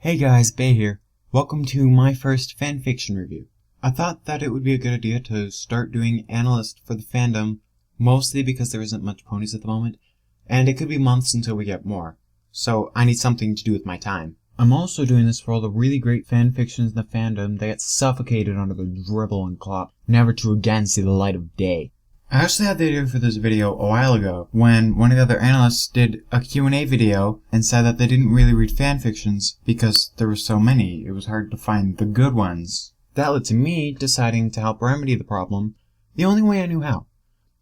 Hey guys, Bay here. Welcome to my first fanfiction review. I thought that it would be a good idea to start doing analyst for the fandom, mostly because there isn't much ponies at the moment, and it could be months until we get more, so I need something to do with my time. I'm also doing this for all the really great fanfictions in the fandom that get suffocated under the dribble and clop, never to again see the light of day. I actually had the idea for this video a while ago, when one of the other analysts did a Q&A video and said that they didn't really read fanfictions because there were so many, it was hard to find the good ones. That led to me deciding to help remedy the problem the only way I knew how,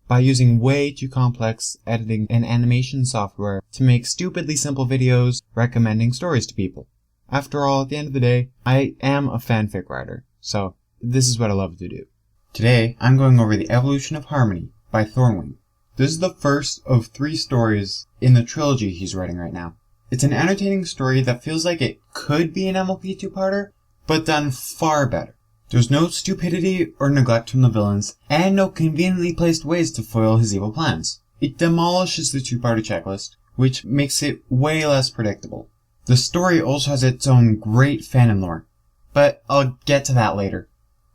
by using way too complex editing and animation software to make stupidly simple videos recommending stories to people. After all, at the end of the day, I am a fanfic writer, so this is what I love to do. Today, I'm going over The Evolution of Harmony by Thornwings. This is the first of 3 stories in the trilogy he's writing right now. It's an entertaining story that feels like it could be an MLP 2-parter, but done far better. There's no stupidity or neglect from the villains, and no conveniently placed ways to foil his evil plans. It demolishes the 2-parter checklist, which makes it way less predictable. The story also has its own great fandom lore, but I'll get to that later.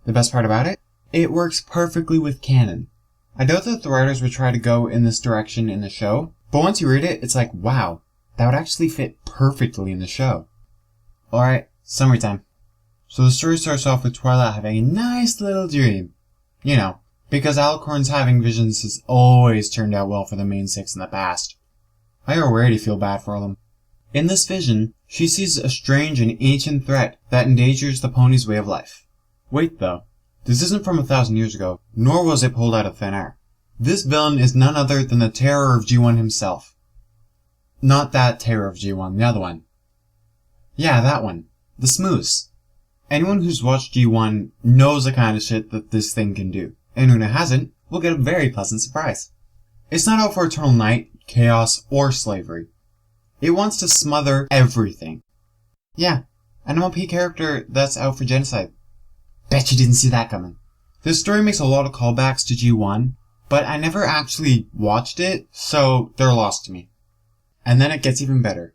The best part about it? It works perfectly with canon. I doubt that the writers would try to go in this direction in the show, but once you read it, it's like, wow, that would actually fit perfectly in the show. Alright, summary time. So the story starts off with Twilight having a nice little dream. You know, because Alicorn's having visions has always turned out well for the main 6 in the past. I already feel bad for them. In this vision, she sees a strange and ancient threat that endangers the pony's way of life. Wait though. This isn't from 1,000 years ago, nor was it pulled out of thin air. This villain is none other than the Terror of G1 himself. Not that Terror of G1, the other one. Yeah, that one. The Smooths. Anyone who's watched G1 knows the kind of shit that this thing can do. Anyone who hasn't will get a very pleasant surprise. It's not out for eternal night, chaos, or slavery. It wants to smother everything. Yeah, an MLP character that's out for genocide. Bet you didn't see that coming. This story makes a lot of callbacks to G1, but I never actually watched it, so they're lost to me. And then it gets even better.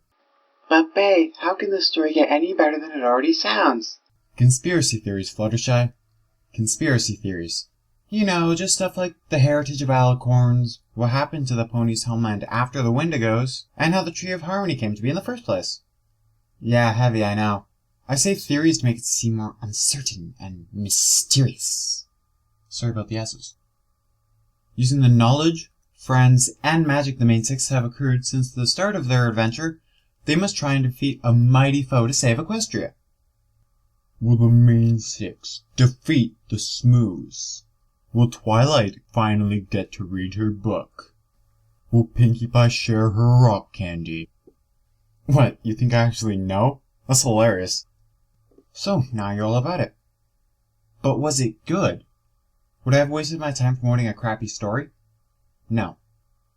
But Bae, how can this story get any better than it already sounds? Conspiracy theories, Fluttershy. Conspiracy theories. You know, just stuff like the heritage of Alicorns, what happened to the pony's homeland after the Wendigos, and how the Tree of Harmony came to be in the first place. Yeah, heavy, I know. I say theories to make it seem more uncertain and mysterious. Sorry about the S's. Using the knowledge, friends, and magic the main 6 have accrued since the start of their adventure, they must try and defeat a mighty foe to save Equestria. Will the main 6 defeat the Smooths? Will Twilight finally get to read her book? Will Pinkie Pie share her rock candy? What, you think I actually know? That's hilarious. So, now you're all about it. But was it good? Would I have wasted my time promoting a crappy story? No.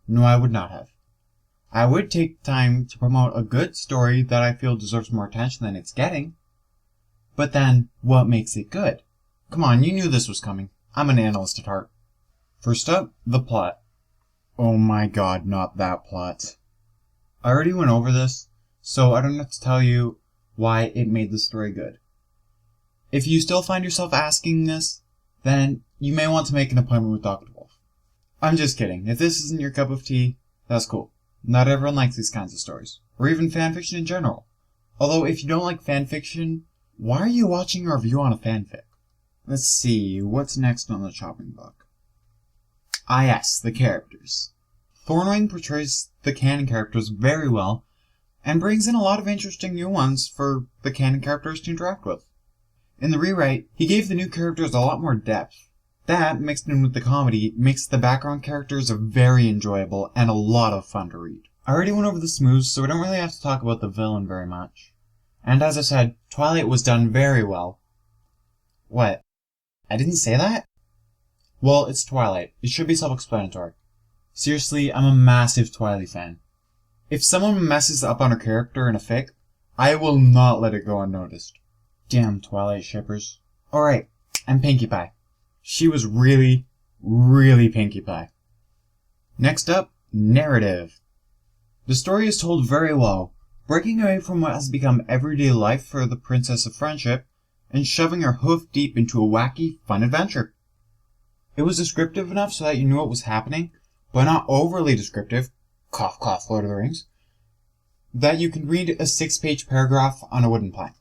No, I would not have. I would take time to promote a good story that I feel deserves more attention than it's getting. But then, what makes it good? Come on, you knew this was coming. I'm an analyst at heart. First up, the plot. Oh my god, not that plot. I already went over this, so I don't have to tell you why it made the story good. If you still find yourself asking this, then you may want to make an appointment with Dr. Wolf. I'm just kidding. If this isn't your cup of tea, that's cool. Not everyone likes these kinds of stories, or even fanfiction in general. Although if you don't like fanfiction, why are you watching a review on a fanfic? Let's see, what's next on the chopping block? Ah yes, the characters. Thornwing portrays the canon characters very well, and brings in a lot of interesting new ones for the canon characters to interact with. In the rewrite, he gave the new characters a lot more depth. That, mixed in with the comedy, makes the background characters very enjoyable and a lot of fun to read. I already went over the Smooths, so we don't really have to talk about the villain very much. And as I said, Twilight was done very well. What? I didn't say that? Well, it's Twilight. It should be self-explanatory. Seriously, I'm a massive Twilight fan. If someone messes up on her character in a fic, I will not let it go unnoticed. Damn Twilight shippers. Alright, and Pinkie Pie. She was really, really Pinkie Pie. Next up, narrative. The story is told very well, breaking away from what has become everyday life for the Princess of Friendship, and shoving her hoof deep into a wacky, fun adventure. It was descriptive enough so that you knew what was happening, but not overly descriptive, cough cough Lord of the Rings, that you can read a 6-page paragraph on a wooden plank.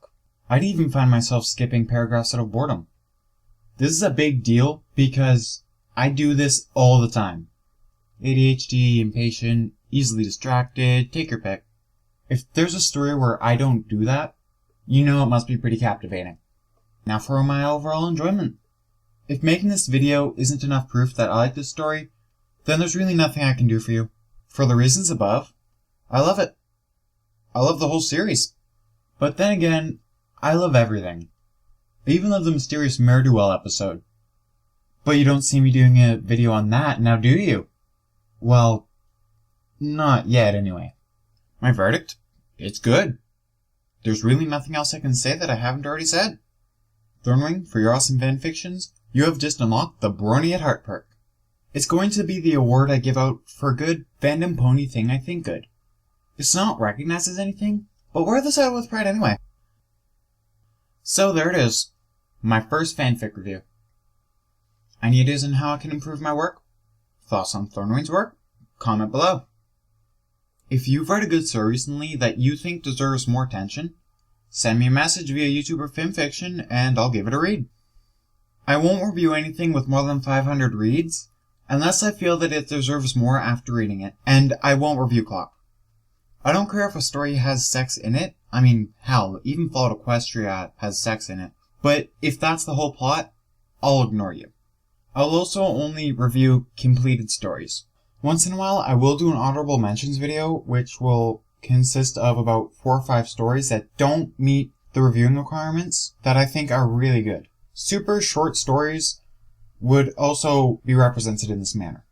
I'd even find myself skipping paragraphs out of boredom. This is a big deal because I do this all the time. ADHD, impatient, easily distracted, take your pick. If there's a story where I don't do that, you know it must be pretty captivating. Now for my overall enjoyment. If making this video isn't enough proof that I like this story, then there's really nothing I can do for you. For the reasons above, I love it. I love the whole series. But then again, I love everything. I even love the mysterious Mare-do-well episode. But you don't see me doing a video on that, now do you? Well, not yet anyway. My verdict? It's good. There's really nothing else I can say that I haven't already said. Thornwing, for your awesome fanfictions, you have just unlocked the Brony at Heart perk. It's going to be the award I give out for a good fandom pony thing I think good. It's not recognized as anything, but wear this out with pride anyway. So there it is. My first fanfic review. Any ideas on how I can improve my work? Thoughts on Thornwing's work? Comment below. If you've read a good story recently that you think deserves more attention, send me a message via YouTube or fanfiction and I'll give it a read. I won't review anything with more than 500 reads unless I feel that it deserves more after reading it, and I won't review clock. I don't care if a story has sex in it. I mean, hell, even Fallout Equestria has sex in it. But if that's the whole plot, I'll ignore you. I'll also only review completed stories. Once in a while, I will do an honorable mentions video, which will consist of about 4 or 5 stories that don't meet the reviewing requirements that I think are really good. Super short stories would also be represented in this manner.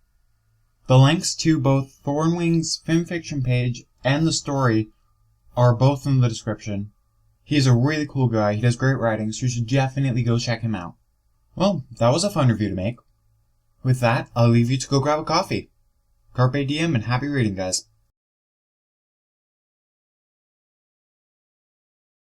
The links to both Thornwing's fanfiction page and the story are both in the description. He's a really cool guy, he does great writing, so you should definitely go check him out. Well, that was a fun review to make. With that, I'll leave you to go grab a coffee. Carpe diem and happy reading, guys.